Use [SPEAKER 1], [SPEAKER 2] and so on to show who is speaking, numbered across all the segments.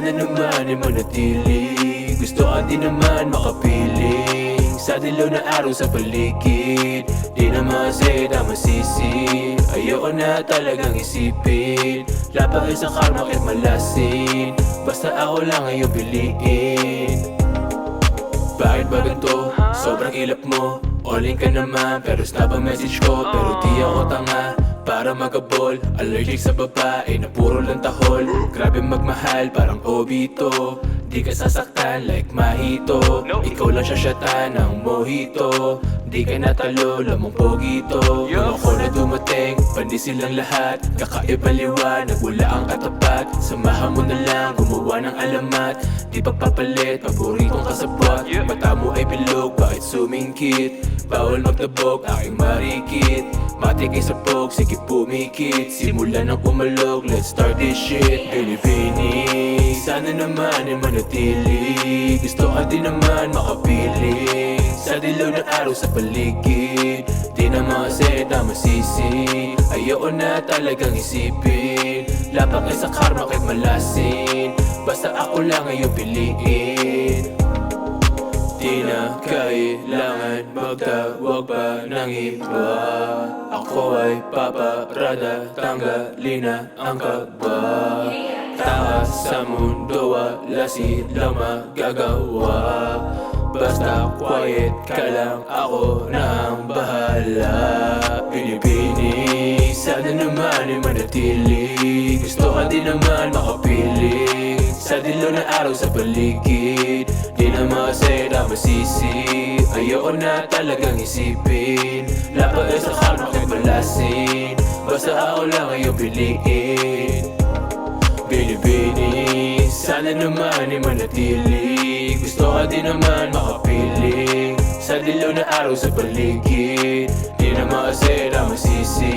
[SPEAKER 1] Sana naman ay manatili, gusto ka din naman makapiling sa dilaw na araw sa paligid. Di naman kasi masisi, ayoko na talagang isipin. Lapag sa karma kahit malasin, basta ako lang ay piliin. Bakit ba ganito? Sobrang ilap mo. All-in ka naman pero stop ang message ko. Pero di ako tanga para magabol. Allergic sa babae na puro lang tahol. Grabe magmahal parang obito. Di ka sasaktan like mahito. Ikaw lang siya ng mojito. Di ka natalo, lamang pogito. Kung ako na dumating, pandi silang lahat. Kakaibang liwanag, wala ang katapat. Samahan mo na lang, gumawa ng alamat. Di pagpapalit, paboritong kasabwat. Mata mo ay bilog, bakit sumingkit? Bawal magtabog, aking marikit. Matik ay sabog, sige pumikit. Simula ng umalog, let's start this shit. Bini-bini, sana naman ay manatili. Gusto ka din naman makapiling sa dilaw na araw sa paligid. Di naman kasi masisi, ayoko na talagang isipin. Lapak ay sa karma kahit malasin, basta ako lang ay piliin. Di na kailangan magtawag pa ng iba. Ako ay paparada, tanggalin na ang kaba. Takas sa mundo, wala silang magagawa. Basta quiet ka lang, ako na ang bahala. Bini-bini, sana naman ay manatili. Gusto ka din naman makapiling sa dilaw na araw sa paligid. Di naman kasi masisi, ayoko na talagang isipin. Lapag sa karma kahit malasin, basta ako lang ay piliin. Bini-bini, sana naman ay manatili. Gusto ka din naman makapiling sa dilaw na araw sa paligid. Di naman kasi masisi,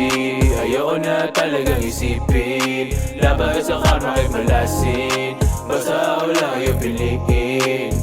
[SPEAKER 1] ayoko na talagang isipin. Lapag sa karma kahit malasin, basta ako lang ay piliin.